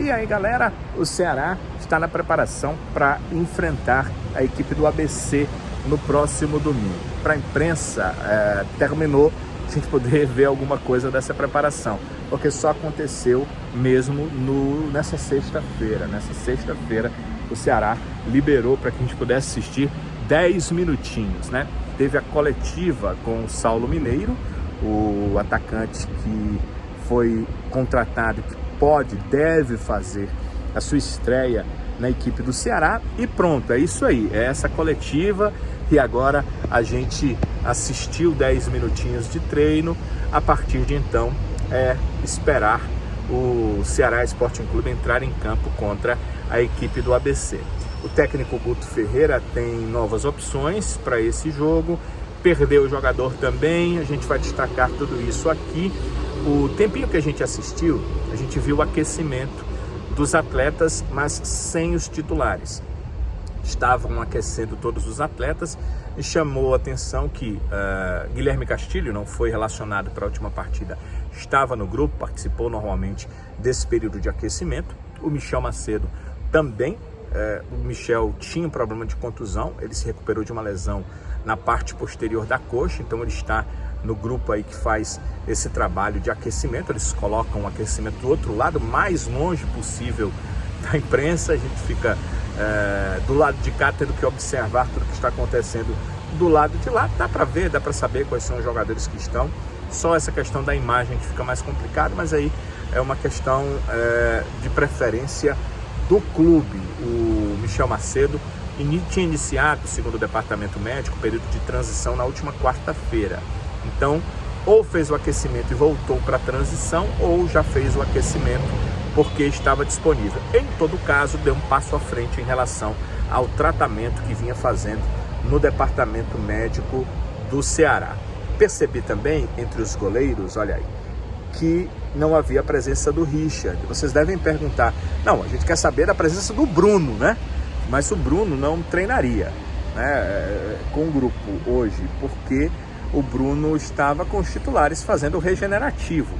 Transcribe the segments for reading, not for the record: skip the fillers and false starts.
E aí, galera, o Ceará está na preparação para enfrentar a equipe do ABC no próximo domingo. Para a imprensa, terminou a gente poder ver alguma coisa dessa preparação, porque só aconteceu mesmo nessa sexta-feira. Nessa sexta-feira, o Ceará liberou para que a gente pudesse assistir 10 minutinhos, né? Teve a coletiva com o Saulo Mineiro, o atacante que foi contratado, que deve fazer a sua estreia na equipe do Ceará, e pronto, é isso aí, é essa coletiva. E agora a gente assistiu 10 minutinhos de treino. A partir de então é esperar o Ceará Sporting Clube entrar em campo contra a equipe do ABC. O técnico Guto Ferreira tem novas opções para esse jogo, perdeu o jogador também, a gente vai destacar tudo isso aqui. O tempinho que a gente assistiu, a gente viu o aquecimento dos atletas, mas sem os titulares. Estavam aquecendo todos os atletas e chamou a atenção que Guilherme Castilho não foi relacionado para a última partida, estava no grupo, participou normalmente desse período de aquecimento. O Michel Macedo também, o Michel tinha um problema de contusão, ele se recuperou de uma lesão na parte posterior da coxa, então ele está no grupo aí que faz esse trabalho de aquecimento. Eles colocam o aquecimento do outro lado, mais longe possível da imprensa. A gente fica do lado de cá tendo que observar tudo que está acontecendo do lado de lá. Dá para ver, dá para saber quais são os jogadores que estão. Só essa questão da imagem que fica mais complicado, mas aí é uma questão de preferência do clube. O Michel Macedo tinha iniciado, segundo o departamento médico, o período de transição na última quarta-feira. Então, ou fez o aquecimento e voltou para a transição, ou já fez o aquecimento porque estava disponível. Em todo caso, deu um passo à frente em relação ao tratamento que vinha fazendo no departamento médico do Ceará. Percebi também, entre os goleiros, olha aí, que não havia a presença do Richard. Vocês devem perguntar, não, a gente quer saber da presença do Bruno, né? Mas o Bruno não treinaria, né, com o grupo hoje, porque o Bruno estava com os titulares fazendo o regenerativo.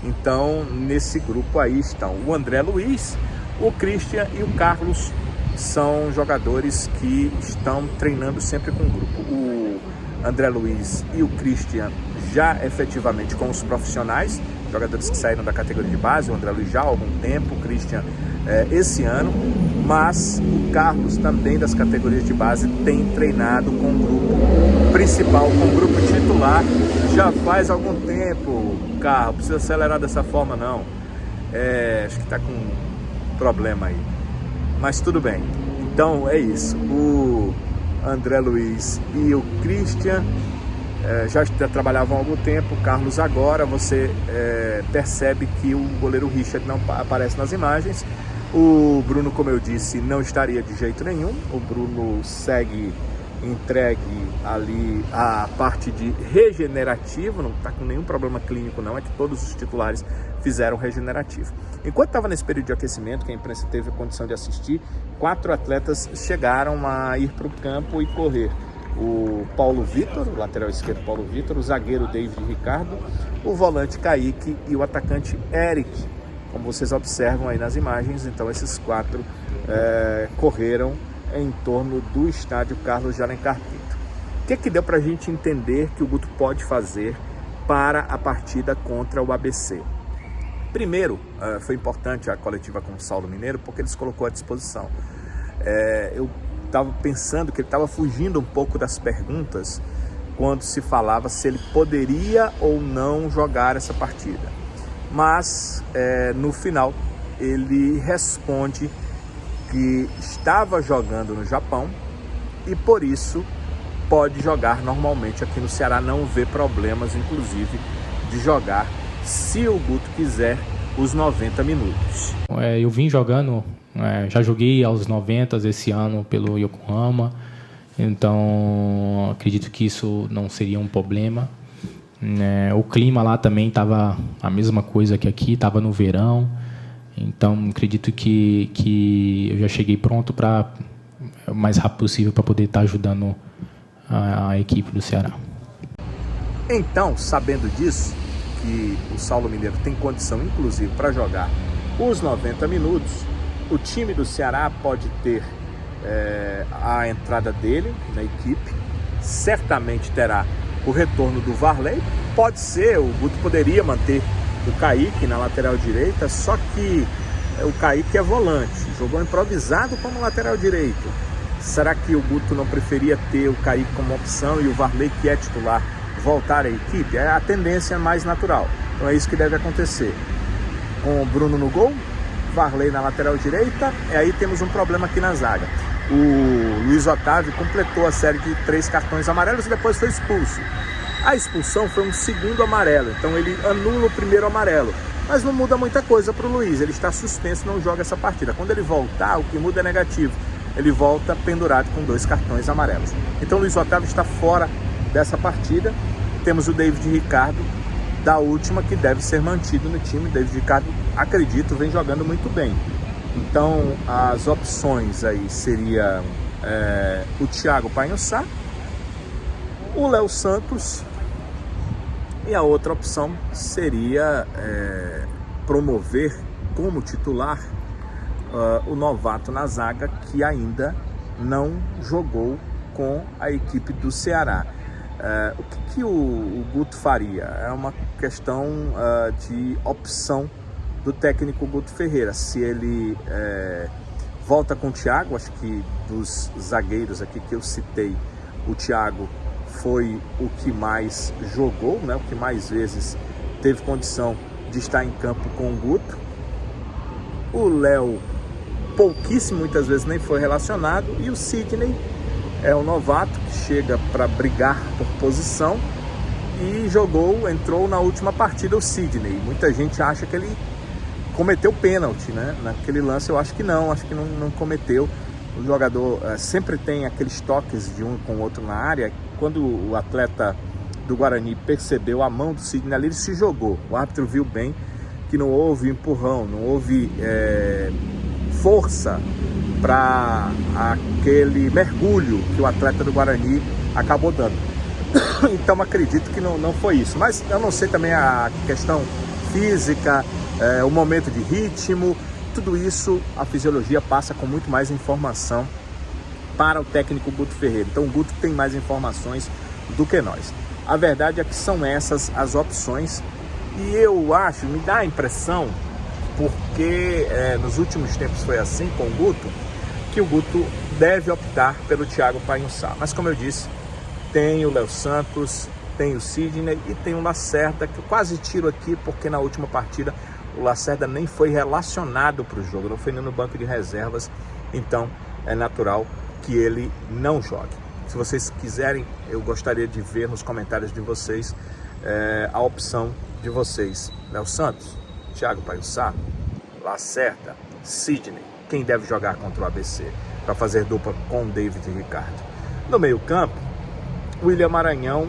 Então, nesse grupo aí estão o André Luiz, o Christian e o Carlos, são jogadores que estão treinando sempre com o grupo. O André Luiz e o Christian já efetivamente com os profissionais, jogadores que saíram da categoria de base. O André Luiz já há algum tempo, o Christian esse ano, mas o Carlos também das categorias de base tem treinado com o grupo principal, com o grupo titular já faz algum tempo. Carlos, precisa acelerar dessa forma não, acho que está com problema aí, mas tudo bem. Então é isso, o André Luiz e o Christian já trabalhavam há algum tempo. O Carlos agora, você percebe que o goleiro Richard não aparece nas imagens. O Bruno, como eu disse, não estaria de jeito nenhum. O Bruno segue entregue ali a parte de regenerativo, não está com nenhum problema clínico não, é que todos os titulares fizeram regenerativo. Enquanto estava nesse período de aquecimento, que a imprensa teve a condição de assistir, 4 atletas chegaram a ir para o campo e correr. O Paulo Vitor, o lateral esquerdo Paulo Vitor, o zagueiro David Ricardo, o volante Kaique e o atacante Eric, como vocês observam aí nas imagens. Então esses 4 correram em torno do estádio Carlos de Alencar Pinto. O que deu para a gente entender que o Guto pode fazer para a partida contra o ABC? Primeiro, foi importante a coletiva com o Saulo Mineiro, porque ele se colocou à disposição. Eu estava pensando que ele estava fugindo um pouco das perguntas quando se falava se ele poderia ou não jogar essa partida. Mas, no final, ele responde que estava jogando no Japão e, por isso, pode jogar normalmente aqui no Ceará, não vê problemas, inclusive, de jogar, se o Guto quiser, os 90 minutos. Eu vim jogando, já joguei aos 90 esse ano pelo Yokohama, então acredito que isso não seria um problema. O clima lá também estava a mesma coisa que aqui, estava no verão, então acredito que eu já cheguei pronto para o mais rápido possível para poder estar ajudando a equipe do Ceará. Então, sabendo disso, que o Saulo Mineiro tem condição, inclusive, para jogar Os 90 minutos, o time do Ceará pode ter a entrada dele na equipe, certamente terá o retorno do Varley, pode ser, o Guto poderia manter o Kaique na lateral direita, só que o Kaique é volante, jogou improvisado como lateral direito. Será que o Guto não preferia ter o Kaique como opção e o Varley, que é titular, voltar à equipe? É a tendência mais natural. Então é isso que deve acontecer. Com o Bruno no gol, Varley na lateral direita, e aí temos um problema aqui na zaga. O Luiz Otávio completou a série de 3 cartões amarelos e depois foi expulso. A expulsão foi um segundo amarelo, então ele anula o primeiro amarelo. Mas não muda muita coisa para o Luiz, ele está suspenso, não joga essa partida. Quando ele voltar, o que muda é negativo. Ele volta pendurado com 2 cartões amarelos. Então o Luiz Otávio está fora dessa partida. Temos o David Ricardo, da última, que deve ser mantido no time. David Ricardo, acredito, vem jogando muito bem. Então as opções aí seriam o Thiago Painhoçá, o Léo Santos, e a outra opção seria promover como titular o novato na zaga, que ainda não jogou com a equipe do Ceará. O que o Guto faria? É uma questão de opção do técnico Guto Ferreira. Se ele volta com o Thiago, acho que dos zagueiros aqui que eu citei, o Thiago foi o que mais jogou, né? O que mais vezes teve condição de estar em campo com o Guto. O Léo, pouquíssimo, muitas vezes nem foi relacionado, e o Sidney é um novato que chega para brigar por posição e entrou na última partida o Sidney. Muita gente acha que ele cometeu pênalti, né? Naquele lance eu acho que não cometeu. O jogador sempre tem aqueles toques de um com o outro na área. Quando o atleta do Guarani percebeu a mão do Sidney ali, ele se jogou. O árbitro viu bem que não houve empurrão, não houve força para aquele mergulho que o atleta do Guarani acabou dando. Então acredito que não foi isso. Mas eu não sei também a questão física, o momento de ritmo, tudo isso a fisiologia passa com muito mais informação para o técnico Guto Ferreira. Então o Guto tem mais informações do que nós. A verdade é que são essas as opções, e eu acho, me dá a impressão, porque nos últimos tempos foi assim com o Guto, que o Guto deve optar pelo Thiago Painhoçá. Mas como eu disse, tem o Léo Santos, tem o Sidney e tem o Lacerda, que eu quase tiro aqui porque na última partida o Lacerda nem foi relacionado para o jogo, não foi nem no banco de reservas, então é natural que ele não jogue. Se vocês quiserem, eu gostaria de ver nos comentários de vocês a opção de vocês. Léo Santos, Thiago Painhoçá, Lacerda, Sidney, quem deve jogar contra o ABC para fazer dupla com o David Ricardo. No meio campo, William Maranhão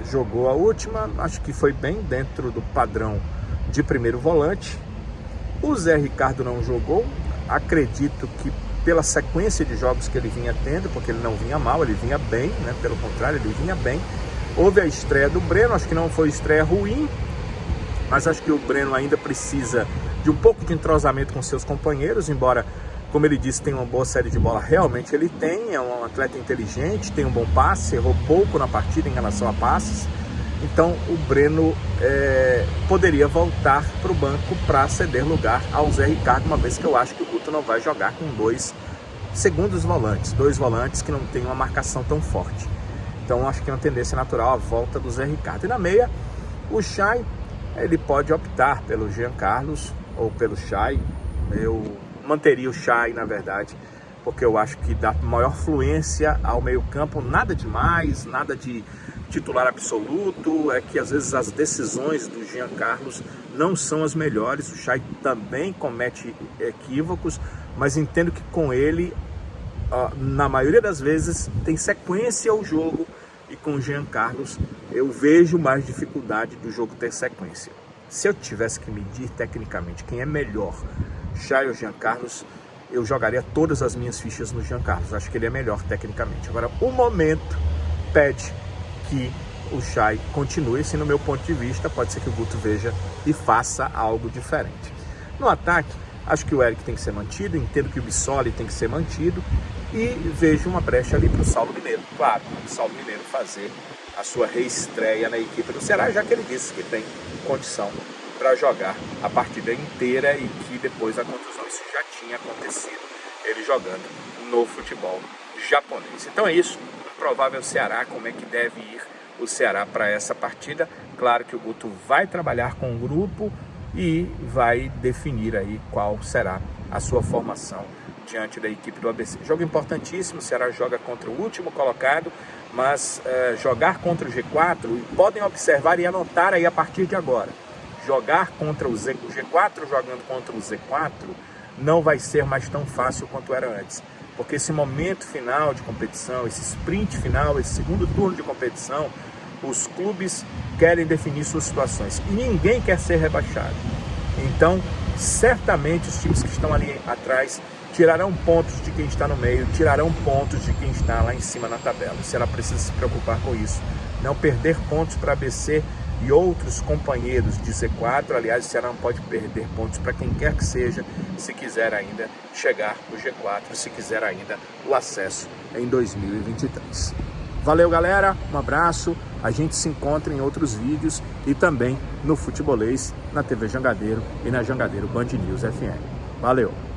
jogou a última, acho que foi bem dentro do padrão de primeiro volante. O Zé Ricardo não jogou, acredito que pela sequência de jogos que ele vinha tendo, porque ele não vinha mal, ele vinha bem, né? Pelo contrário, ele vinha bem. Houve a estreia do Breno, acho que não foi estreia ruim, mas acho que o Breno ainda precisa de um pouco de entrosamento com seus companheiros, embora, como ele disse, tem uma boa série de bola, realmente ele tem, é um atleta inteligente, tem um bom passe, errou pouco na partida em relação a passes. Então o Breno poderia voltar para o banco para ceder lugar ao Zé Ricardo, uma vez que eu acho que o Guto não vai jogar com 2 segundos volantes, 2 volantes que não tem uma marcação tão forte. Então acho que é uma tendência natural a volta do Zé Ricardo. E na meia, o Chay, ele pode optar pelo Jean Carlos ou pelo Chay. Eu manteria o Chay, na verdade, porque eu acho que dá maior fluência ao meio campo, nada demais, nada de titular absoluto, é que às vezes as decisões do Jean Carlos não são as melhores. O Chay também comete equívocos, mas entendo que com ele, na maioria das vezes, tem sequência ao jogo, e com o Jean Carlos eu vejo mais dificuldade do jogo ter sequência. Se eu tivesse que medir tecnicamente quem é melhor, Chay ou Jean Carlos, eu jogaria todas as minhas fichas no Jean Carlos. Acho que ele é melhor tecnicamente. Agora, o momento pede que o Chay continue, assim, no meu ponto de vista, pode ser que o Guto veja e faça algo diferente. No ataque, acho que o Eric tem que ser mantido, entendo que o Bissoli tem que ser mantido e vejo uma brecha ali para o Saulo Mineiro. Claro, o Saulo Mineiro fazer a sua reestreia na equipe do Ceará, já que ele disse que tem condição para jogar a partida inteira e que depois da contusão isso já tinha acontecido, ele jogando no futebol japonês. Então é isso, o provável Ceará, como é que deve ir o Ceará para essa partida. Claro que o Guto vai trabalhar com o grupo e vai definir aí qual será a sua formação diante da equipe do ABC. Jogo importantíssimo, o Ceará joga contra o último colocado, mas jogar contra o G4, e podem observar e anotar aí a partir de agora, jogar contra o G4 jogando contra o Z4 não vai ser mais tão fácil quanto era antes, porque esse momento final de competição, esse sprint final, esse segundo turno de competição, os clubes querem definir suas situações e ninguém quer ser rebaixado. Então, certamente os times que estão ali atrás tirarão pontos de quem está no meio, tirarão pontos de quem está lá em cima na tabela. O Ceará precisa se preocupar com isso, não perder pontos para ABC e outros companheiros de Z4. Aliás, o Ceará não pode perder pontos para quem quer que seja, se quiser ainda chegar no G4, se quiser ainda o acesso em 2023. Valeu, galera, um abraço, a gente se encontra em outros vídeos e também no Futebolês, na TV Jangadeiro e na Jangadeiro Band News FM. Valeu!